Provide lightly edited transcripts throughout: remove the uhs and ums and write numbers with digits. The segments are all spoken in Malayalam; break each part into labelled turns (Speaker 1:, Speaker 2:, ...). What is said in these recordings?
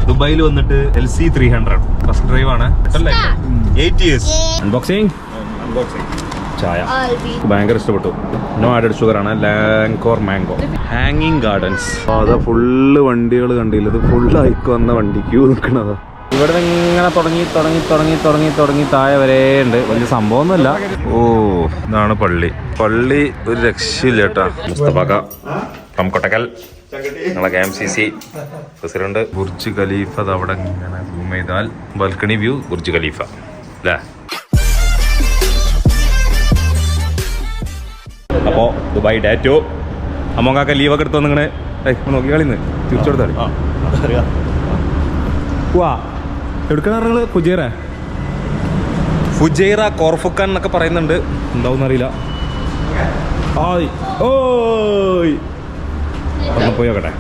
Speaker 1: ദുബായിൽ വന്നിട്ട് LC 300 ഫസ്റ്റ് ഡ്രൈവ് ആണ്. 8 years. അൺബോക്സിംഗ് ചായ ഭയങ്കര ഇഷ്ടപ്പെട്ടു. നോ ആഡഡ് ഷുഗർ ആണ്. ലാങ്കോർ മാംഗോ ഹാങ്ങിങ് ഗാർഡൻസ്. അത് ഫുള്ള് വണ്ടികൾ കണ്ടില്ല. ഇത് ഫുള്ള് അയക്ക് വന്ന വണ്ടി ക്യൂ നിൽക്കണതാ. ഇവിടെ ഇങ്ങനെ തുടങ്ങി താഴെ വരെ ഉണ്ട്. വലിയ സംഭവമൊന്നുമില്ല. ഓ ഇതാണ് പള്ളി. പള്ളി ഒരു രക്ഷയില്ല കേട്ടാ. മുസ്തഫാക്ക ഫ്രം കൊട്ടക്കൽ, ഞങ്ങളെ KMCC പ്രസിഡന്റ്. ബുർജ് ഖലീഫ അവിടെ ഇങ്ങനെ സൂം ചെയ്താൽ ബാൽക്കണി വ്യൂ ബുർജ് ഖലീഫ അല്ലേ. അപ്പോൾ ദുബായ് ഡേ 2 അമ്മോങ്കാക്ക ലീവൊക്കെ എടുത്ത് വന്നിങ്ങനെ നോക്കി കളിന്ന് തിരിച്ചു കൊടുത്താൽ വാ. എടുക്കണ ഫുജൈറ കോർഫുക്കാൻ എന്നൊക്കെ പറയുന്നുണ്ട്. എന്താവും അറിയില്ല. ആയ് ഓയ് ഒന്ന് പോയി നോക്കട്ടെ.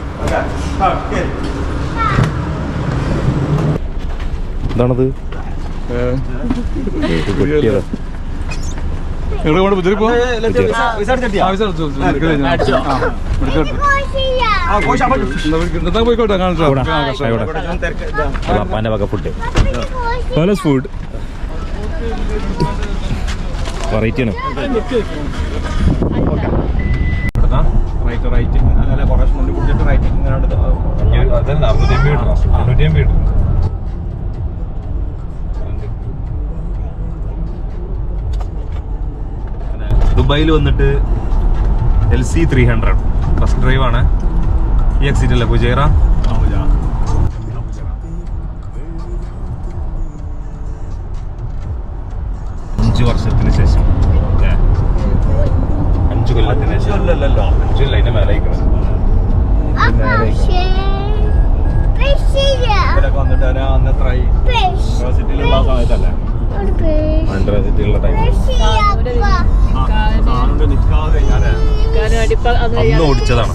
Speaker 1: എന്താണത്? അപ്പാന്റെ വക ഫുഡ് പാലസ് ഫുഡ് വെറൈറ്റി ആണ്. ദുബായിൽ വന്നിട്ട് LC 300 ഫസ്റ്റ് ഡ്രൈവ് ആണ്. ഈ എക്സിറ്റ് അല്ലേ ഫുജൈറ? 5 വർഷത്തിന് ശേഷം 5 കൊല്ലത്തിന് ശേഷം 5 കൊല്ലം അതിന്റെ മേലെ അന്ന് ഓടിച്ചതാണ്.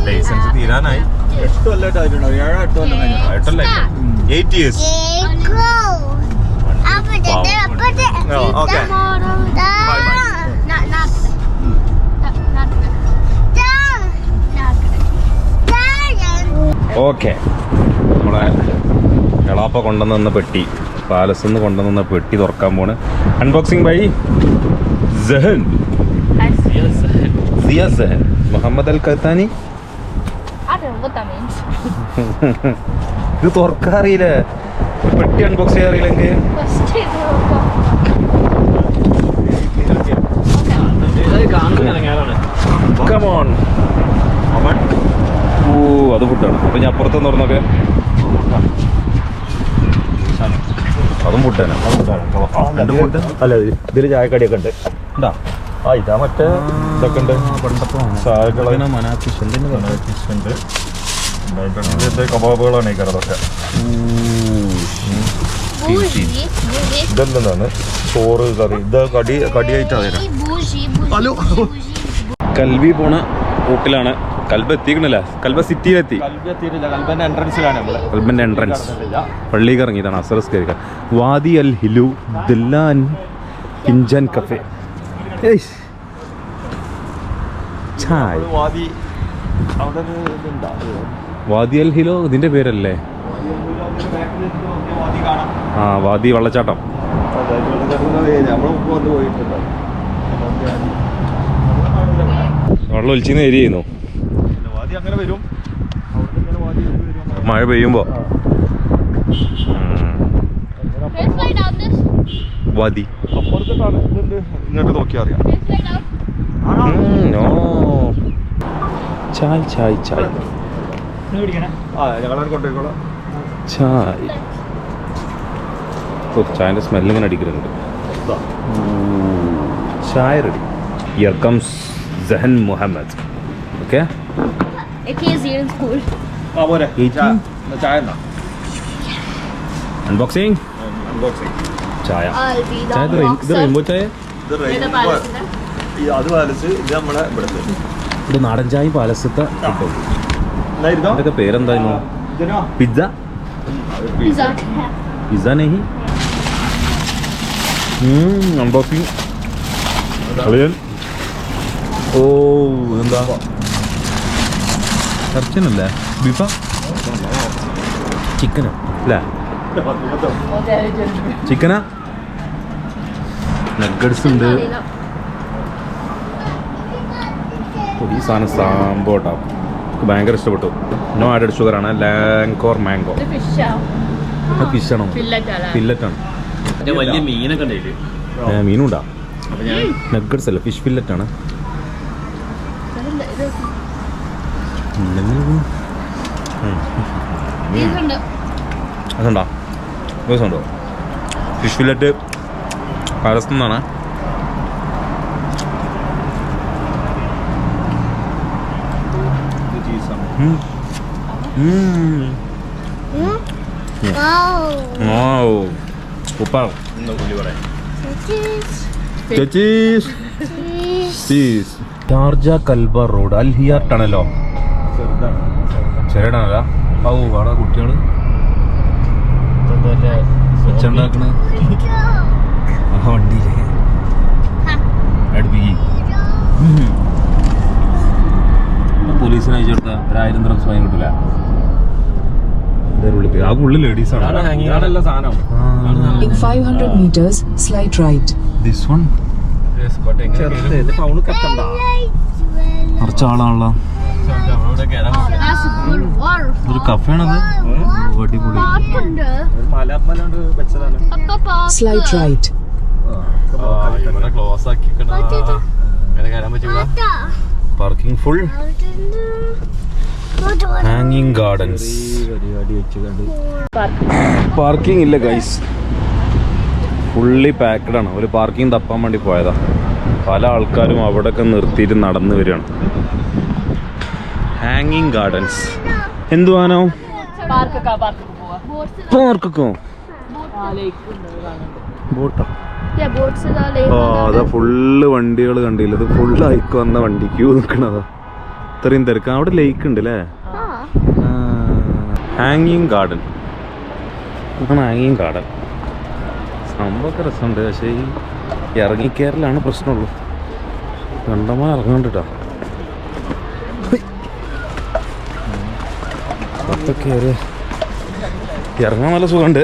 Speaker 1: ലൈസൻസ് തീരാനായി 8 years. ഓക്കെ, നമ്മളെ എളാപ്പ കൊണ്ടുവന്ന പെട്ടി, പാലസ് നിന്ന് കൊണ്ടുവന്ന പെട്ടി തുറക്കാൻ പോണ്. Unboxing by സഹൻ Siya സഹൻ Muhammad Al Qahtani. ഇത് തുറക്കാറിയില്ലേ? പെട്ടി അൺബോക്സ് ചെയ്യാറിയില്ലെങ്കിൽ കമോൺ. ഓ അത് ഫുഡാണ്. അപ്പൊ ഞാൻ അപ്പുറത്ത് തുറന്നൊക്കെ അതും ഫുഡാണ്. ഫുഡ് അല്ല, ഇതിൽ ചായക്കടിയൊക്കെ ഉണ്ട്. ഉണ്ടാ ഇതാ മറ്റേ ഇതൊക്കെ ഉണ്ട്. ചായകള മനാഫിഷുണ്ട്. കബാബുകളാണ് ഈ കറതൊക്കെ. ഇതെന്താണ്? ചോറ് കറി. ഇത് കടിയായിട്ടാണ്. കൽവി പോണ റൂട്ടിലാണ്. കൽബ എത്തിക്കണില്ല. കൽബ സിറ്റിയിലെത്തി. കൽബന്റെ എൻട്രൻസ് പള്ളിക്ക് ഇറങ്ങിയതാണ്. അസറസ് കയറിയ വാദി അൽ ഹിലു ദില്ലാൻ കിഞ്ചൻ കഫേ. ചായ വാദി അൽ ഹിലോ ഇതിന്റെ പേരല്ലേ? ആ വാദി വെള്ളച്ചാട്ടം. വെള്ളം ഒലിച്ചിന്ന് ഏരിയ ചെയ്യുന്നു. മഴ പെയ്യുമ്പോ വാദി ഇങ്ങോട്ട് നോക്കിയാ അറിയാം. ചായ് ചായ് ചായ് ചായ്. ചായന്റെ സ്മെല്ല് ഇങ്ങനെ അടിക്കുന്നുണ്ട്. ചായ ready. Here comes Sahan Muhammad. Okay, unboxing ചായ. ഇത് റെയിൻബോ ചായ. ഇത് നാടൻ ചായ പാലസത്തെ ഇതൊക്കെ പേരെന്തായിരുന്നു? പിസ്സ. പിസ്സ നെഹി. അൺബോക്സിംഗ്. ഓ എന്താ ചർച്ചനല്ലേ? ബീഫാ ചിക്കനാ അല്ലേ ചിക്കനാ നഗ്ഗഡ്സ് ഉണ്ട് ഈ സാധനം സാമ്പോട്ടാ എനിക്ക് ഭയങ്കര ഇഷ്ടപ്പെട്ടു നോ ആഡഡ് ഷുഗർ ആണ് ലാങ്കോർ മാംഗോ ഫിഷാണോ ഫില്ലറ്റാണ്
Speaker 2: വലിയ മീനൊക്കെ ഉണ്ടായില്ലേ
Speaker 1: മീനുണ്ടാ നഗ്ഗഡ്സ് അല്ല ഫിഷ് ഫില്ലറ്റാണ് അതുണ്ടോ ദിവസമുണ്ടോ ഫിഷ് ഫില്ലറ്റ് പാലസ്തീനാണ് ഉപ്പാ ഷാർജ കൽബ റോഡ് അൽ ഹിയാർ ടണലോ ചെറിയടാണല്ല ഔ വാടാ കുട്ടികള് വെച്ചുണ്ടാക്കണ ആ വണ്ടിയില്ലേ അടുപ്പിക്ക് പോലീസിന് അയച്ചു കൊടുത്ത 1000 ദിർഹംസ് ഫൈൻ കിട്ടൂല ആ ഉള്ളിൽ ലേഡീസാണ്
Speaker 3: In 500 meters, slight right.
Speaker 1: This one കുറച്ച് ആളാണല്ലോ ഒരു കഫേണത് അടിപൊളി
Speaker 3: Slight right.
Speaker 2: ക്ലോസ് ആക്കി കയറാൻ പറ്റില്ല
Speaker 1: പാർക്കിംഗ് ഫുൾ ഹാങ്ങിങ് ഗാർഡൻസ് പാർക്കിംഗ് ഇല്ല ഗൈസ് ഫുള്ളി പാക്ക്ഡ് ആണ് ഒരു പാർക്കിംഗ് തപ്പാൻ വേണ്ടി പോയതാ പല ആൾക്കാരും അവിടെയൊക്കെ നിർത്തിയിട്ട് നടന്നു വരികയാണ് ഹാങ്ങിങ് ഗാർഡൻസ് എന്തുവാനോ പാർക്കോ ബോട്ടോ ഓ അതാ ഫുള്ള് വണ്ടികൾ കണ്ടില്ല ഇത് ഫുള്ള് അയക്ക് വന്ന വണ്ടി ക്യൂ നിൽക്കണതാ ഇത്രയും തിരക്ക് അവിടെ ലേക്ക് ഉണ്ട് അല്ലേ ഹാങ്ങിങ് ഗാർഡൻ അതാണ് ഹാങ്ങിങ് ഗാർഡൻ സംഭവമൊക്കെ രസമുണ്ട് പക്ഷേ ഈ ഇറങ്ങിക്കയറലാണ് പ്രശ്നമുള്ളൂ കണ്ടമാൻ ഇറങ്ങണ്ടിട്ടാ അതൊക്കെ ഇറങ്ങാൻ നല്ല സുഖമുണ്ട്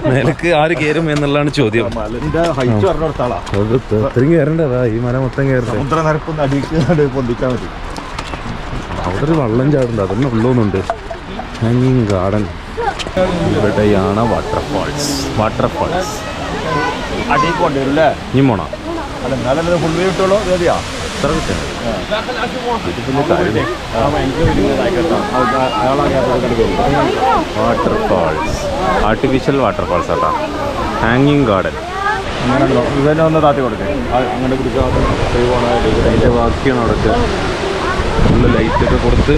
Speaker 1: മേലേക്ക് ആര് കയറും എന്നുള്ളതാണ് ചോദ്യം ഇത്രയും കയറേണ്ടതാ ഈ മല മൊത്തം കയറട്ടെ അവിടെ ഒരു വള്ളം ചാടുണ്ട് അതൊന്നും ഉള്ളൂന്നുണ്ട് ഹാങ്ങിങ് ഗാർഡൻ ഇവിടെയാണ് വാട്ടർഫാൾസ്
Speaker 2: അടിയിൽ കൊണ്ടുവരില്ലേ
Speaker 1: ഇനി പോണോ
Speaker 2: ഫുൾ വ്യൂ കിട്ടുള്ളൂ റെഡിയാ
Speaker 1: എത്ര കിട്ടും വാട്ടർഫാൾസ് ആർട്ടിഫിഷ്യൽ വാട്ടർഫാൾസ് ആട്ടാ ഹാങ്ങിങ് ഗാർഡൻ
Speaker 2: ഇവനെ ഒന്ന് താത്തി കൊടുക്കേ അങ്ങനെ പിടിച്ചാൽ
Speaker 1: അതിൻ്റെ ബാക്കിയാണ് അവിടേക്ക് ഫുള്ള് ലൈറ്റൊക്കെ കൊടുത്ത്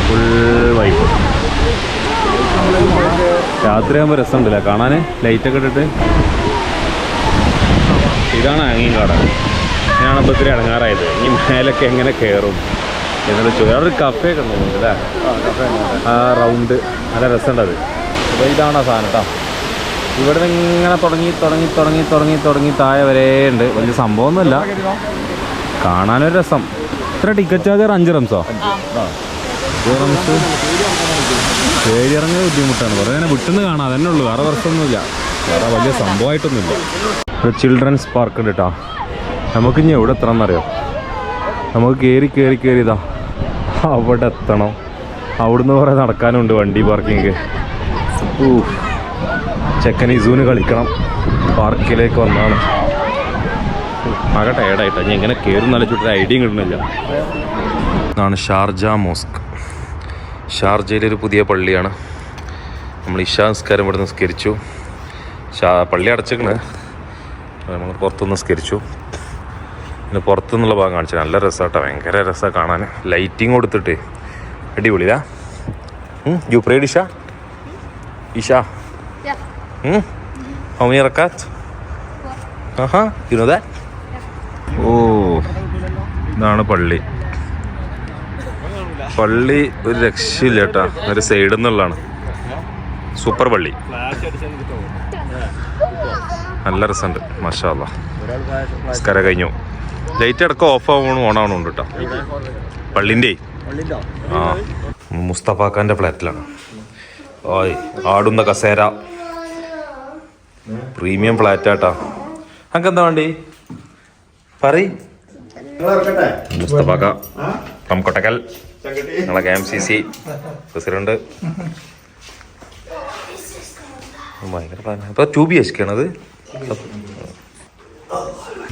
Speaker 1: ഫുൾ വൈബ് രാത്രിയാകുമ്പോൾ രസമുണ്ടല്ലേ കാണാൻ ലൈറ്റൊക്കെ ഇട്ടിട്ട് ഇതാണ് ഹാങ്ങിങ് ഗാർഡൻ ഞാനാണ് ഇപ്പോൾ ഇത്തിരി ഇറങ്ങാറായത് ഇനി മേലൊക്കെ എങ്ങനെ കയറും എന്നുള്ള ചോദ്യം അവിടെ ഒരു കഫേ ഒക്കെ ഉണ്ടെന്നുണ്ട് അല്ലേ ആ റൗണ്ട് നല്ല രസമുണ്ടത് അപ്പോൾ ഇതാണ് ആ സാധനം കേട്ടോ ഇവിടെ നിന്ന് ഇങ്ങനെ തുടങ്ങി താഴെ വരെ ഉണ്ട് വലിയ സംഭവമൊന്നുമില്ല കാണാനൊരു രസം ഇത്ര ടിക്കറ്റ് ചാർജ് 5 റംസോ 5 റംസ് കയറി ഇറങ്ങിയ ബുദ്ധിമുട്ടാണ് കുറേ അങ്ങനെ വിട്ടുന്ന് കാണാം അതന്നെ ഉള്ളൂ വേറെ പ്രശ്നമൊന്നുമില്ല വേറെ വലിയ സംഭവമായിട്ടൊന്നുമില്ല ഒരു ചിൽഡ്രൻസ് പാർക്ക് ഉണ്ട് കേട്ടോ നമുക്കിനി എവിടെ എത്തണം എന്നറിയാം നമുക്ക് കയറി ഇതാ അവിടെ എത്തണം അവിടുന്ന് കുറേ നടക്കാനുണ്ട് വണ്ടി പാർക്കിങ് ചെക്കൻ ഇസൂന് കളിക്കണം പാർക്കിലേക്ക് വന്നാണ് ആകെ ടയർഡായിട്ടാണ് ഞാൻ എങ്ങനെ കയറും നല്ല ചുട്ടൊരു ഐഡിയയും കിട്ടുന്നില്ല ഇതാണ് ഷാർജ മോസ്ക് ഷാർജയിലൊരു പുതിയ പള്ളിയാണ് നമ്മൾ ഇഷാ നിസ്കാരം ഇവിടെ നിസ്കരിച്ചു പള്ളി അടച്ചിക്കണ് നമ്മൾ പുറത്തുനിന്ന് നിസ്കരിച്ചു പിന്നെ പുറത്തുനിന്നുള്ള ഭാഗം കാണിച്ചു നല്ല രസമാട്ടോ ഭയങ്കര രസമാണ് കാണാൻ ലൈറ്റിങ് കൊടുത്തിട്ട് അടിപൊളിയാ യു പ്രേഡ് ഇഷ How many rakat? You know that? ഓ ഇതാണ് പള്ളി ഒരു രക്ഷയില്ല കേട്ടാ ഒരു സൈഡിൽ നിന്നുള്ളതാണ് സൂപ്പർ പള്ളി നല്ല രസമുണ്ട് മാഷാ അല്ലാ നിസ്കാരം കഴിഞ്ഞു ലൈറ്റ് ഇടയ്ക്ക് ഓഫ് ആവണം ഓൺ ആവണമുണ്ട് കേട്ടോ പള്ളിൻ്റെ ആ മുസ്തഫ ഖാൻ്റെ ഫ്ലാറ്റിലാണ്. ഓയ് ആടുന്ന കസേര, പ്രീമിയം ഫ്ലാറ്റാട്ടാ. നമുക്ക് എന്താ വേണ്ടി പറയ്. മുസ്തഫ ഖാ ഫ്രം കൊട്ടക്കൽ, ഞങ്ങളെ KMCC പ്രസിഡന്റ്. ഭയങ്കര ഇപ്പൊ 2 BHK ആണത്.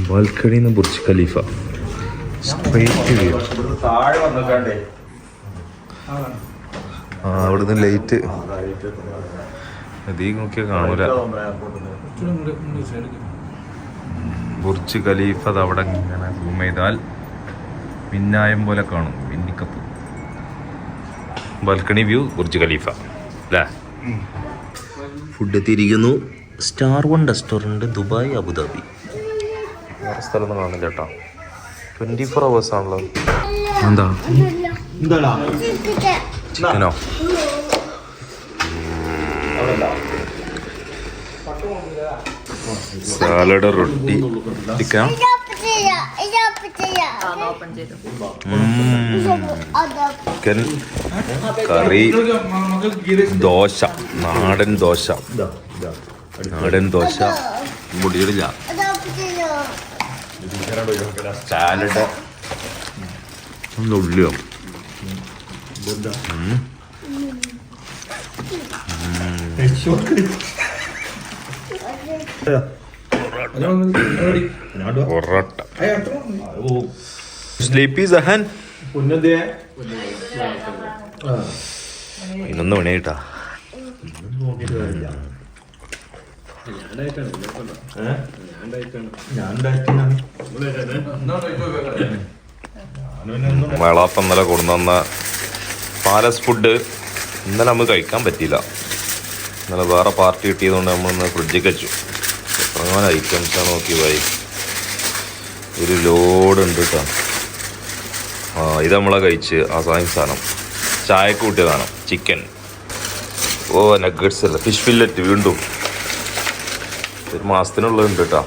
Speaker 1: ബാൽക്കണിയിൽ നിന്ന് ബുർജ് ഖലീഫ സ്ട്രേറ്റ് വ്യൂ. ആ അവിടുന്ന് ലൈറ്റ് അധികം നോക്കിയാൽ കാണൂല. ബുർജ് ഖലീഫ അവിടെ ഇങ്ങനെ സൂം ചെയ്താൽ മിന്നായം പോലെ കാണും, മിന്നിക്കപ്പ്. ബാൽക്കണി വ്യൂ ബുർജ് ഖലീഫ അല്ലേ. ഫുഡ് എത്തിയിരിക്കുന്നു. Star 1 restaurant, Dubai, Abu Dhabi. വേറെ സ്ഥലമൊന്നും കാണില്ല കേട്ടോ. 24 hours ആണല്ലോ. എന്താ ചിക്കനോ? സാലഡ്, റൊട്ടി, ചിക്കൻ, ചിക്കൻ കറി, ദോശ, നാടൻ ദോശ, മുടിയിടില്ല, സാലഡ്, ഉള്ളിയോ. പൊറോട്ട. സ്ലീപ്പി സഹൻ 11 മണിയായിട്ടാ. മേളാപ്പം ഇന്നലെ കൊണ്ടുവന്ന പാലസ് ഫുഡ് ഇന്നലെ നമുക്ക് കഴിക്കാൻ പറ്റിയില്ല. ഇന്നലെ വേറെ പാർട്ടി കിട്ടിയതുകൊണ്ട് നമ്മളിന്ന് ഫ്രിഡ്ജിൽ വെച്ചു. എത്രങ്ങനെ ഐറ്റംസാണ് നോക്കി പോയി. ഒരു ലോഡ് ഉണ്ട് കേട്ടോ. ആ ഇത് നമ്മളെ കഴിച്ച് ആ സാധനം ചായക്ക് കൂട്ടിയ സാധനം ചിക്കൻ. ഓ നഗറ്റ്സ് അല്ല, ഫിഷ് ഫില്ലറ്റ് വീണ്ടും 1 മാസത്തിനുള്ളത് ഉണ്ട് കേട്ടോ.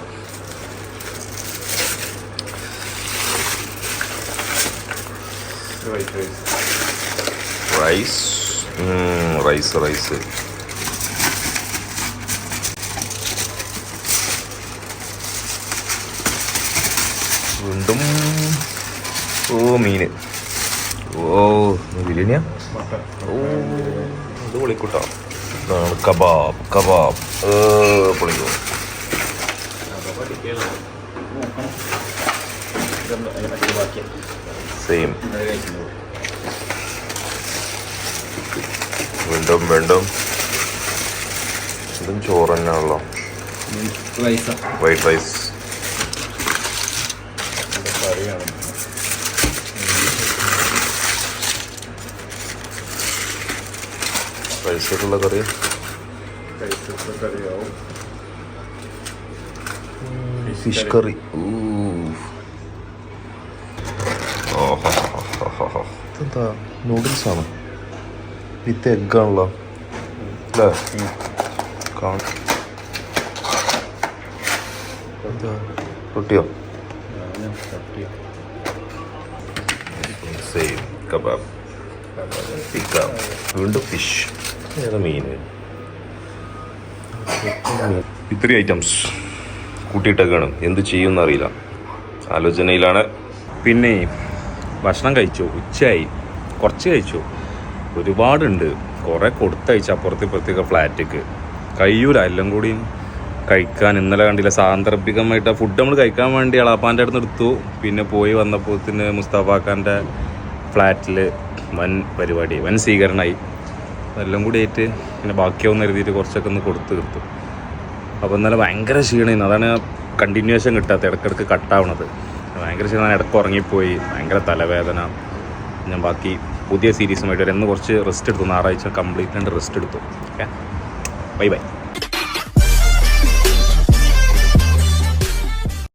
Speaker 1: റൈസ് വീണ്ടും. ഓ മീന്. ഓ ബിരിയാണിയാ. ഓ ഇത് പൊളിക്കൂട്ടോ. ഇതാണ് കബാബ് പൊളിക്കോ. സെയിം. വീണ്ടും ഇതും ചോറ് തന്നെയാണല്ലോ. വൈറ്റ് റൈസ്, റൈസിട്ടുള്ള കറി, ഫിഷ് കറി. എന്താ നൂഡിൽസാണ് വിത്ത് എഗ്ഗാണല്ലോ അല്ലേ? റൊട്ടിയോ? സെയിം കബാബ്, വീണ്ടും ഫിഷ്, ഏതാ മീൻ. ഇത്രയും ഐറ്റംസ് കൂട്ടിയിട്ടൊക്കെയാണ്. എന്ത് ചെയ്യുമെന്ന് അറിയില്ല, ആലോചനയിലാണ്. പിന്നെ ഭക്ഷണം കഴിച്ചു, ഉച്ചയായി, കുറച്ച് കഴിച്ചു, ഒരുപാടുണ്ട്. കുറേ കൊടുത്തയച്ചു അപ്പുറത്തേക്ക് ഫ്ലാറ്റിക്ക്. കഴിയൂല എല്ലാം കൂടി കഴിക്കാൻ. ഇന്നലെ കണ്ടില്ല, സാന്ദർഭികമായിട്ട് ആ ഫുഡ് നമ്മൾ കഴിക്കാൻ വേണ്ടി അളാപ്പാൻ്റെ അടുത്ത് എടുത്തു. പിന്നെ പോയി വന്നപ്പോഴത്തിന് മുസ്തഫ ഖാൻ്റെ ഫ്ലാറ്റിൽ വൻ പരിപാടി, വൻ സ്വീകരണമായി. എല്ലാം കൂടി ആയിട്ട് പിന്നെ ബാക്കിയാവുന്ന എഴുതിയിട്ട് കുറച്ചൊക്കെ ഒന്ന് കൊടുത്ത് തീർത്തു. അപ്പോൾ ഇന്നലെ ഭയങ്കര ക്ഷീണമായിരുന്നു. അതാണ് കണ്ടിന്യൂവേഷൻ കിട്ടാത്ത, ഇടയ്ക്കിടയ്ക്ക് കട്ടാവണത്. ഭയങ്കര ക്ഷീണം, ഇടയ്ക്ക് ഉറങ്ങിപ്പോയി, ഭയങ്കര തലവേദന. ഞാൻ ബാക്കി പുതിയ സീരീസുമായിട്ട് ഇന്ന് കുറച്ച് റെസ്റ്റ് എടുത്തു. ഞായറാഴ്ച കംപ്ലീറ്റ് ആയിട്ട് റെസ്റ്റ് എടുത്തു. Okay, by.